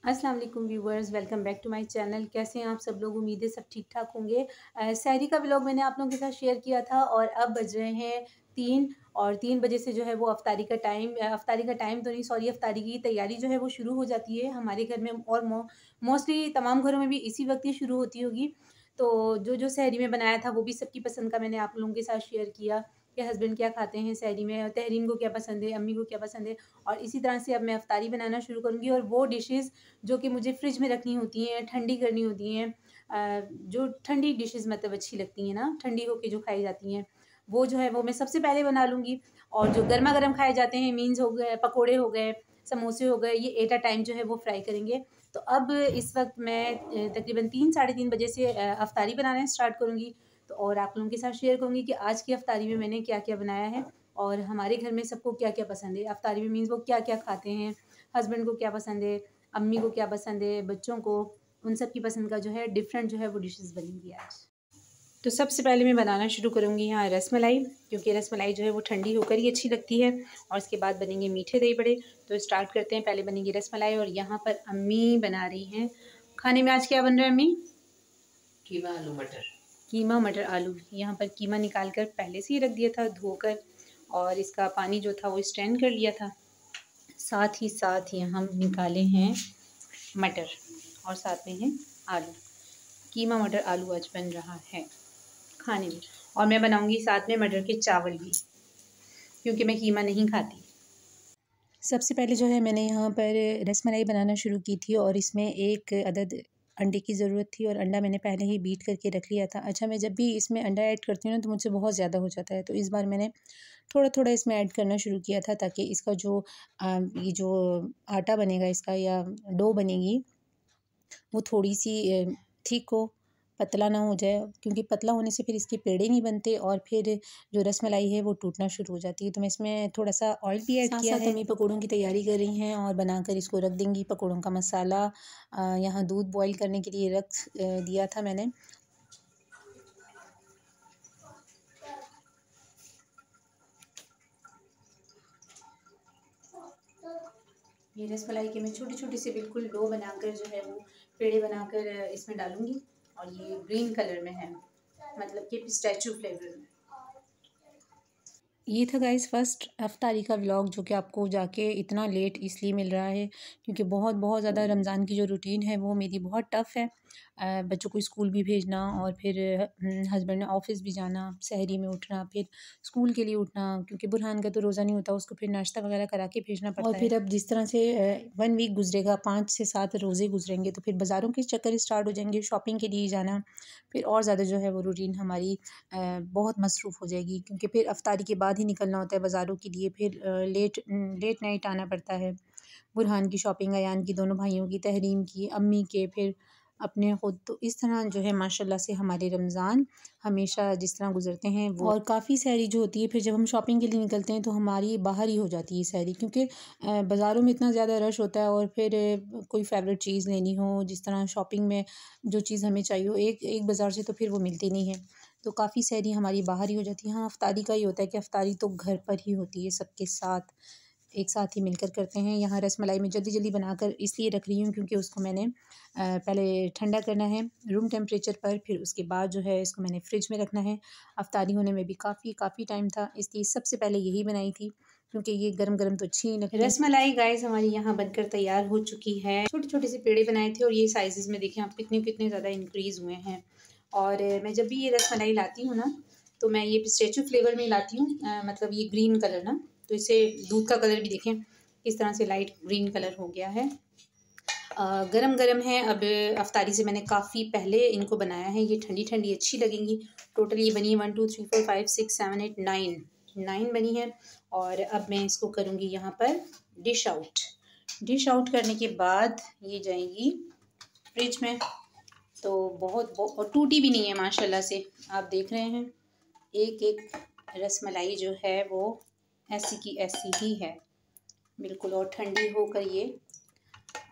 अस्सलाम वालेकुम viewers, welcome back to my channel. कैसे हैं आप सब लोग? उम्मीद है सब ठीक ठाक होंगे। सहरी का व्लॉग मैंने आप लोगों के साथ शेयर किया था और अब बज रहे हैं 3 और 3 बजे से जो है वो अफ्तारी का टाइम तो नहीं, सॉरी, अफ्तारी की तैयारी जो है वो शुरू हो जाती है हमारे घर में और मोस्टली तमाम घरों में भी इसी वक्त ही शुरू होती होगी। तो जो सहरी में बनाया था वो भी सबकी पसंद का मैंने आप लोगों के साथ शेयर किया कि हस्बैंड क्या खाते हैं सहरी में, तहरीन को क्या पसंद है, अम्मी को क्या पसंद है। और इसी तरह से अब मैं अफ्तारी बनाना शुरू करूँगी और वो डिशेज़ जो कि मुझे फ्रिज में रखनी होती हैं, ठंडी करनी होती हैं, जो ठंडी डिशेज़ मतलब अच्छी लगती हैं ना, ठंडी होके जो खाई जाती हैं, वो जो है वो मैं सबसे पहले बना लूँगी। और जो गरमा-गरम खाए जाते हैं, मीन्स हो गए, पकोड़े हो गए, समोसे हो गए, ये एट अ टाइम जो है वो फ्राई करेंगे। तो अब इस वक़्त मैं तकरीबन 3 साढ़े 3 बजे से अफ्तारी बनाना स्टार्ट करूँगी। तो और आप लोगों के साथ शेयर करूँगी कि आज की अफ्तारी में मैंने क्या-क्या बनाया है और हमारे घर में सबको क्या-क्या पसंद है। अफ्तारी में मीन्स वो क्या-क्या खाते हैं, हस्बैंड को क्या पसंद है, अम्मी को क्या पसंद है, बच्चों को, उन सब की पसंद का जो है डिफरेंट जो है वो डिशेज़ बनेंगी आज। तो सबसे पहले मैं बनाना शुरू करूँगी यहाँ रसमलाई, क्योंकि रसमलाई जो है वो ठंडी होकर ही अच्छी लगती है। और उसके बाद बनेंगे मीठे दही बड़े। तो स्टार्ट करते हैं, पहले बनेगी रसमलाई और यहाँ पर अम्मी बना रही हैं खाने में। आज क्या बन रहा है अम्मी? कीमा आलू मटर। कीमा मटर आलू। यहाँ पर कीमा निकाल कर पहले से ही रख दिया था धोकर और इसका पानी जो था वो स्ट्रेन कर लिया था। साथ ही साथ यहाँ हम निकाले हैं मटर और साथ में है आलू। कीमा मटर आलू आज बन रहा है खाने में। और मैं बनाऊंगी साथ में मटर के चावल भी, क्योंकि मैं कीमा नहीं खाती। सबसे पहले जो है मैंने यहाँ पर रसमलाई बनाना शुरू की थी और इसमें एक अदद अंडे की ज़रूरत थी और अंडा मैंने पहले ही बीट करके रख लिया था। अच्छा, मैं जब भी इसमें अंडा ऐड करती हूँ ना तो मुझसे बहुत ज़्यादा हो जाता है, तो इस बार मैंने थोड़ा थोड़ा इसमें ऐड करना शुरू किया था ताकि इसका ये जो आटा बनेगा इसका या डो बनेगी वो थोड़ी सी थिक हो, पतला ना हो जाए, क्योंकि पतला होने से फिर इसके पेड़े नहीं बनते और फिर जो रसमलाई है वो टूटना शुरू हो जाती है। तो मैं इसमें थोड़ा सा ऑयल भी ऐड किया है। अम्मी पकौड़ों की तैयारी कर रही हैं और बनाकर इसको रख देंगी। पकौड़ों का मसाला यहाँ दूध बॉईल करने के लिए रख दिया था मैंने। ये रसमलाई के मैं छोटी छोटी सी बिल्कुल डो बनाकर जो है वो पेड़े बनाकर इसमें डालूंगी और ये ग्रीन कलर में है, मतलब कि पिस्ताचियो फ्लेवर में। ये था गाइस फर्स्ट अफ्तारी का व्लॉग, जो कि आपको जाके इतना लेट इसलिए मिल रहा है क्योंकि बहुत बहुत ज़्यादा रमज़ान की जो रूटीन है वो मेरी बहुत टफ़ है। बच्चों को स्कूल भी भेजना और फिर हस्बैंड ने ऑफिस भी जाना, सहरी में उठना, फिर स्कूल के लिए उठना, क्योंकि बुरहान का तो रोज़ा नहीं होता, उसको फिर नाश्ता वगैरह करा के भेजना पड़ता है। और फिर अब जिस तरह से 1 वीक गुजरेगा, 5 से 7 रोज़े गुजरेंगे, तो फिर बाज़ारों के चक्कर स्टार्ट हो जाएंगे, शॉपिंग के लिए जाना, फिर और ज़्यादा जो है वो रूटीन हमारी बहुत मसरूफ़ हो जाएगी, क्योंकि फिर अफ्तारी के बाद ही निकलना होता है बाज़ारों के लिए, फिर लेट नाइट आना पड़ता है। बुरहान की शॉपिंग, अयान की, दोनों भाइयों की, तहरीन की, अम्मी के, फिर अपने ख़ुद। तो इस तरह जो है माशाल्लाह से हमारे रमज़ान हमेशा जिस तरह गुज़रते हैं वो। और काफ़ी सहरी जो होती है फिर जब हम शॉपिंग के लिए निकलते हैं तो हमारी बाहर ही हो जाती है सहरी, क्योंकि बाज़ारों में इतना ज़्यादा रश होता है और फिर कोई फ़ेवरेट चीज़ लेनी हो, जिस तरह शॉपिंग में जो चीज़ हमें चाहिए हो एक एक बाज़ार से, तो फिर वो मिलती नहीं है, तो काफ़ी सहरी हमारी बाहर ही हो जाती है। हाँ, अफ्तारी का ही होता है कि अफ्तारी तो घर पर ही होती है, सबके साथ एक साथ ही मिलकर करते हैं। यहाँ रसमलाई मैं जल्दी जल्दी बनाकर इसलिए रख रही हूँ क्योंकि उसको मैंने पहले ठंडा करना है रूम टेम्परेचर पर, फिर उसके बाद जो है इसको मैंने फ्रिज में रखना है। अफ्तारी होने में भी काफ़ी टाइम था, इसलिए सबसे पहले यही बनाई थी, क्योंकि ये गरम गरम तो अच्छी नहीं लगती। रसमलाई गाइस हमारी यहाँ बनकर तैयार हो चुकी है। छोटे छोटे से पेड़े बनाए थे और ये साइजेस में देखें आप कितने कितने ज़्यादा इंक्रीज़ हुए हैं। और मैं जब भी ये रसमलाई लाती हूँ ना तो मैं ये पिस्ताचियो फ्लेवर में लाती हूँ, मतलब ये ग्रीन कलर ना, तो इसे दूध का कलर भी देखें इस तरह से लाइट ग्रीन कलर हो गया है। गरम गरम है। अब अफ्तारी से मैंने काफ़ी पहले इनको बनाया है, ये ठंडी ठंडी अच्छी लगेंगी। टोटल ये बनी 1 2 3 4 5 6 7 8 9 बनी है। और अब मैं इसको करूँगी यहाँ पर डिश आउट करने के बाद ये जाएंगी फ्रिज में। तो और टूटी भी नहीं है माशाल्लाह से, आप देख रहे हैं एक एक रसमलाई जो है वो ऐसी की ऐसी ही है बिल्कुल, और ठंडी होकर ये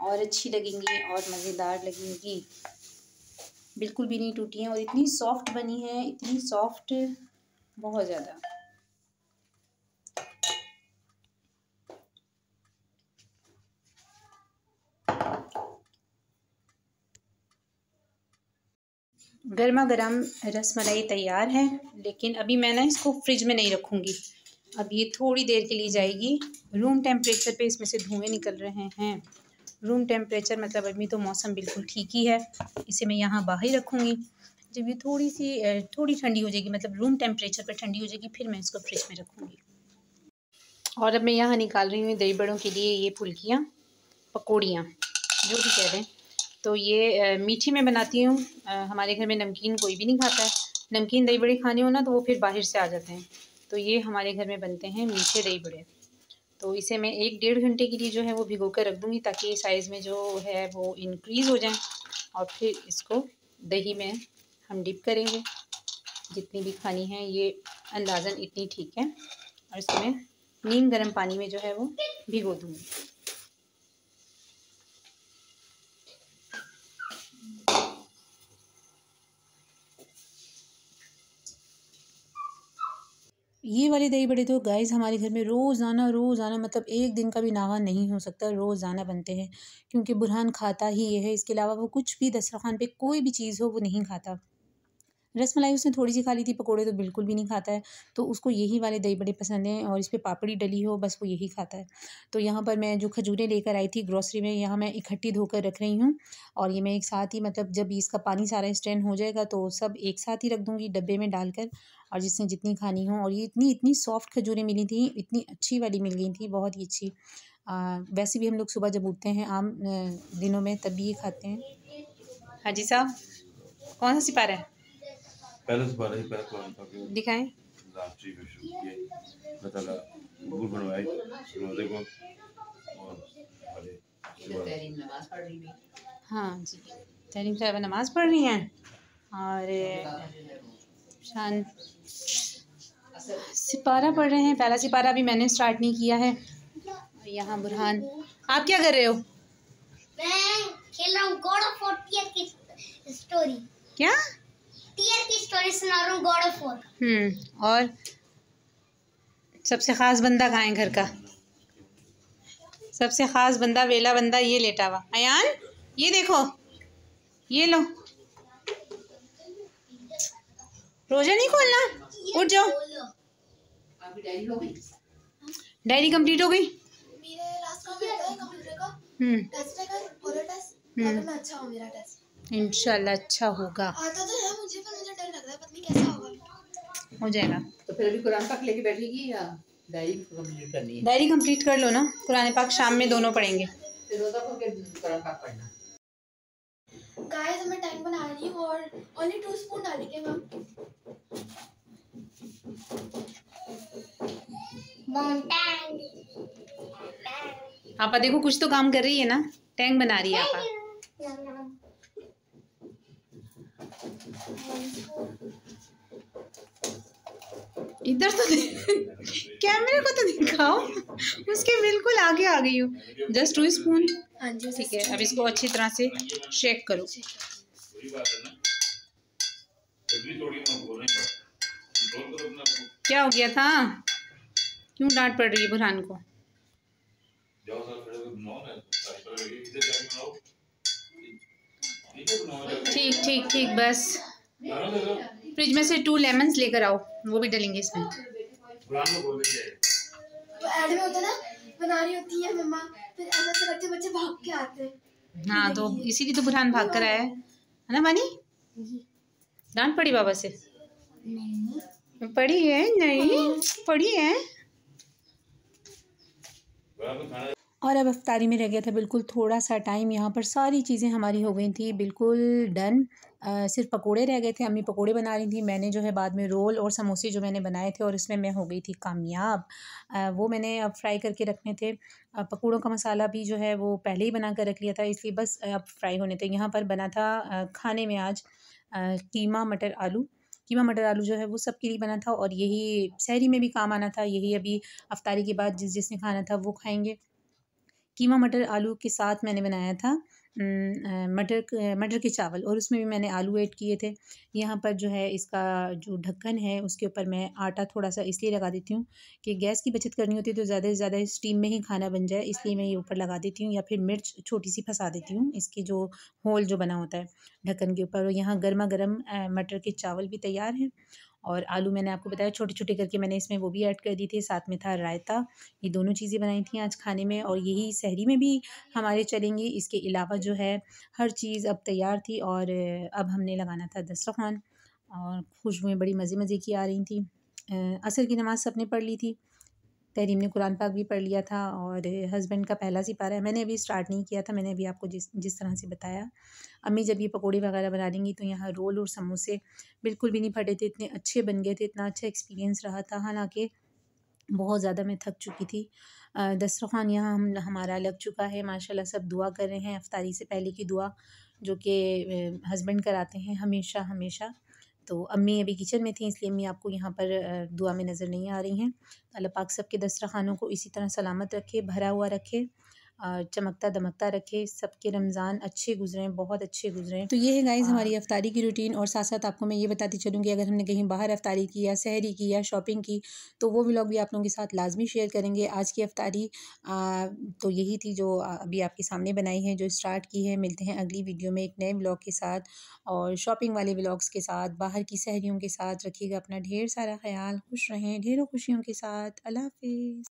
और अच्छी लगेंगी और मज़ेदार लगेंगी। बिल्कुल भी नहीं टूटी हैं और इतनी सॉफ्ट बनी है, इतनी सॉफ्ट, बहुत ज़्यादा। गर्मा गर्म रस मलाई तैयार है, लेकिन अभी मैं ना इसको फ्रिज में नहीं रखूँगी। अब ये थोड़ी देर के लिए जाएगी रूम टेम्परेचर पे। इसमें से धुएँ निकल रहे हैं। रूम टेम्परेचर मतलब अभी तो मौसम बिल्कुल ठीक ही है। इसे मैं यहाँ बाहर ही रखूँगी। जब ये थोड़ी ठंडी हो जाएगी, मतलब रूम टेम्परेचर पर ठंडी हो जाएगी, फिर मैं इसको फ्रिज में रखूँगी। और अब मैं यहाँ निकाल रही हूँ दही बड़ों के लिए ये फुल्कियाँ, पकौड़ियाँ, जो भी कह दें। तो ये मीठी में बनाती हूँ। हमारे घर में नमकीन कोई भी नहीं खाता है। नमकीन दही बड़े खाने हो ना तो वो फिर बाहर से आ जाते हैं। तो ये हमारे घर में बनते हैं मीठे दही बड़े। तो इसे मैं 1-1.5 घंटे के लिए जो है वो भिगो कर रख दूँगी, ताकि साइज़ में जो है वो इंक्रीज़ हो जाए। और फिर इसको दही में हम डिप करेंगे। जितनी भी खानी है, ये अंदाज़न इतनी ठीक है। और इसमें नीम गर्म पानी में जो है वो भिगो दूँगी। ये वाले दही बड़े तो गाइस हमारे घर में रोज़ाना मतलब एक दिन का भी नावा नहीं हो सकता, रोज़ाना बनते हैं। क्योंकि बुरहान खाता ही ये है, इसके अलावा वो कुछ भी दस्तरख़्वान पे कोई भी चीज़ हो वो नहीं खाता। रसमलाई उसने थोड़ी सी खा ली थी, पकोड़े तो बिल्कुल भी नहीं खाता है। तो उसको यही वाले दही बड़े पसंद हैं, और इस पे पापड़ी डली हो बस वो यही खाता है। तो यहाँ पर मैं जो खजूरें लेकर आई थी ग्रोसरी में, यहाँ मैं इकट्ठी धोकर रख रही हूँ। और ये मैं एक साथ ही, मतलब जब इसका पानी सारा स्ट्रेन हो जाएगा तो सब एक साथ ही रख दूँगी डब्बे में डालकर, और जिसने जितनी खानी हो। और ये इतनी सॉफ्ट खजूरें मिली थी, इतनी अच्छी वाली मिल गई थी, बहुत ही अच्छी। वैसे भी हम लोग सुबह जब उठते हैं आम दिनों में तब भी ये खाते हैं। हाजी साहब, कौन सा सिपारा है? पहले सिपारा ही पहले कुरान पाक के दिखाएं। लास्ट में शुरू किए, अल्लाह ताला कबूल बनवाए रोज़े को। और हमारे तहरीम नमाज पढ़ रही थी। हाँ जी, तहरीम साहब नमाज़ पढ़ रही हैं। और शान सिपारा पढ़ रहे हैं। पहला सिपारा भी मैंने स्टार्ट नहीं किया है। यहाँ बुरहान, आप क्या कर रहे हो? मैं खेल रहा हूँ गॉड ऑफ वॉर टीयर की स्टोरी। क्या? टीयर की स्टोरी सुना रहा हूँ, गॉड ऑफ वॉर। और सबसे ख़ास बंदा कहाँ है घर का? सबसे ख़ास बंदा, वेला बंदा, ये लेटा हुआ। अयान, ये देखो, ये लो। रोजा नहीं खोलना, उठ जाओ। आपकी डायरी हो गई? डायरी कंप्लीट हो गई? मेरे लास्ट का पेपर है कंप्यूटर का। टेस्ट है कल, ओरल टेस्ट। अगर मैं अच्छा हूँ मेरा टेस्ट इंशाल्लाह अच्छा होगा। आता तो है मुझे, पर मुझे डर लग रहा है, पता नहीं कैसा होगा। हो जाएगा। तो फिर अभी कुरान पाक लेके बैठेगी या डायरी कंप्लीट करनी है? डायरी कंप्लीट कर लो ना, कुरान पाक शाम में दोनों पढ़ेंगे। फिर रोजा खोल के कुरान पाक पढ़ना। गाइस मैं टाइम बना रही हूँ और ओनली 2 स्पून डालेंगे हम। आपा देखो कुछ तो काम कर रही है ना, टैंक बना रही है आपा। इधर तो कैमरे को तो दिखाओ, उसके बिल्कुल आगे आ गई हूँ। Just 2 spoon. हाँ जी ठीक है, अब इसको अच्छी तरह से शेक करो। क्या हो गया था? क्यों डांट पड़ रही है बुरहान को? ठीक ठीक ठीक, बस फ्रिज में से 2 लेमन्स लेकर आओ, वो भी डलेंगे इसमें। तो ऐड में होता ना, बना रही होती है मम्मा, फिर ऐसा से बच्चे भाग के आते हैं। हाँ, तो इसीलिए तो बुरहान भाग कर आया है ना बानी? डांट पड़ी बाबा से? नहीं पड़ी है, नहीं पड़ी है। और अब अफ्तारी में रह गया था बिल्कुल थोड़ा सा टाइम। यहाँ पर सारी चीज़ें हमारी हो गई थी बिल्कुल डन। सिर्फ पकोड़े रह गए थे। अम्मी पकोड़े बना रही थी, मैंने जो है बाद में रोल और समोसे जो मैंने बनाए थे और इसमें मैं हो गई थी कामयाब। वो मैंने अब फ्राई करके रखने थे। पकोड़ों का मसाला भी जो है वो पहले ही बना कर रख लिया था, इसलिए बस अब फ्राई होने थे। यहाँ पर बना था खाने में आज कीमा मटर आलू। कीमा मटर आलू जो है वो सबके लिए बना था, और यही सहरी में भी काम आना था। यही अभी अफ्तारी के बाद जिसने खाना था वो खाएँगे। कीमा मटर आलू के साथ मैंने बनाया था मटर के चावल, और उसमें भी मैंने आलू ऐड किए थे। यहाँ पर जो है इसका जो ढक्कन है उसके ऊपर मैं आटा थोड़ा सा इसलिए लगा देती हूँ कि गैस की बचत करनी होती है तो ज़्यादा से ज़्यादा स्टीम में ही खाना बन जाए, इसलिए मैं ये ऊपर लगा देती हूँ, या फिर मिर्च छोटी सी फंसा देती हूँ इसकी जो होल जो बना होता है ढक्कन के ऊपर। और यहाँ गर्मा गर्म मटर के चावल भी तैयार हैं, और आलू मैंने आपको बताया छोटे छोटे करके मैंने इसमें वो भी ऐड कर दी थी, साथ में था रायता। ये दोनों चीज़ें बनाई थी आज खाने में, और यही सहरी में भी हमारे चलेंगी। इसके अलावा जो है हर चीज़ अब तैयार थी, और अब हमने लगाना था दस्तरख़्वान, और खुशबुएँ बड़ी मज़े मज़े की आ रही थी। असर की नमाज़ सबने पढ़ ली थी, तहरीम ने कुरान पाक भी पढ़ लिया था, और हस्बैंड का पहला सिपारा है। मैंने अभी स्टार्ट नहीं किया था, मैंने अभी आपको जिस तरह से बताया। अम्मी जब ये पकौड़े वगैरह बना देंगी तो यहाँ रोल और समोसे बिल्कुल भी नहीं फटे थे, इतने अच्छे बन गए थे, इतना अच्छा एक्सपीरियंस रहा था। हालाँकि बहुत ज़्यादा मैं थक चुकी थी। दस्तरख़्वान यहाँ हमारा लग चुका है माशाल्लाह। सब दुआ कर रहे हैं, इफ्तारी से पहले की दुआ जो कि हस्बैंड कराते हैं हमेशा हमेशा। तो अम्मी अभी किचन में थी, इसलिए अम्मी आपको यहाँ पर दुआ में नज़र नहीं आ रही हैं। अल्लाह पाक सबके दस्तरख़्वानों को इसी तरह सलामत रखे, भरा हुआ रखे, चमकता दमकता रखे, सबके रमज़ान अच्छे गुजरें, बहुत अच्छे गुजरें। तो ये है गाइज़ हमारी इफ्तारी की रूटीन। और साथ साथ आपको मैं ये बताती चलूँ कि अगर हमने कहीं बाहर इफ्तारी की या सहरी की या शॉपिंग की तो वो व्लॉग भी आप लोगों के साथ लाजमी शेयर करेंगे। आज की इफ्तारी तो यही थी जो अभी आपके सामने बनाई है, जो स्टार्ट की है। मिलते हैं अगली वीडियो में एक नए व्लॉग के साथ और शॉपिंग वाले व्लॉग्स के साथ, बाहर की सहरियों के साथ। रखिएगा अपना ढेर सारा ख्याल, खुश रहें ढेरों खुशियों के साथ। अल्लाह हाफ़िज़।